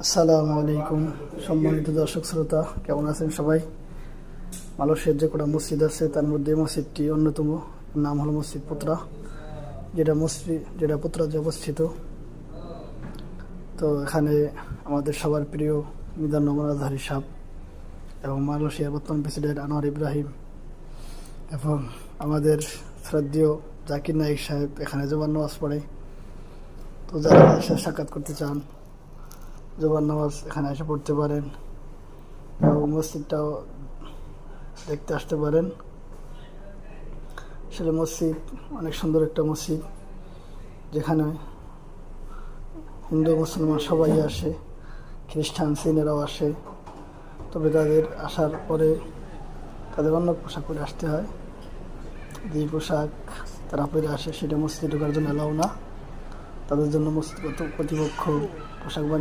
আসসালামু আলাইকুম সম্মানিত দর্শক শ্রোতা, কেমন আছেন সবাই? মালয়েশিয়ার যে কটা মসজিদ আছে তার মধ্যে মসজিদটি অন্যতম। নাম হলো মসজিদ পুত্রা, যেটা পুত্রাতে অবস্থিত। তো এখানে আমাদের সবার প্রিয় মিজান রহমান আজহারি সাহেব এবং মালয়েশিয়ার বর্তমান প্রেসিডেন্ট আনোয়ার ইব্রাহিম এবং আমাদের শ্রদ্ধেয় জাকির নায়েক সাহেব এখানে জুমার নামাজ পড়ে। তো যারা এসে সাক্ষাৎ করতে চান জুমার নামাজ এখানে এসে পড়তে পারেন এবং মসজিদটাও দেখতে আসতে পারেন। আসলে মসজিদ অনেক সুন্দর একটা মসজিদ, যেখানে হিন্দু মুসলমান সবাই আসে, খ্রিস্টান সিনেরাও আসে। তবে তাদের আসার পরে তাদের অন্য পোশাক পরে আসতে হয়। যে পোশাক তারা পরে আসে সেটা মসজিদে ঢোকার জন্য এলাও না। তাদের জন্য মসজিদ কর্তৃপক্ষ পোশাক বানিয়ে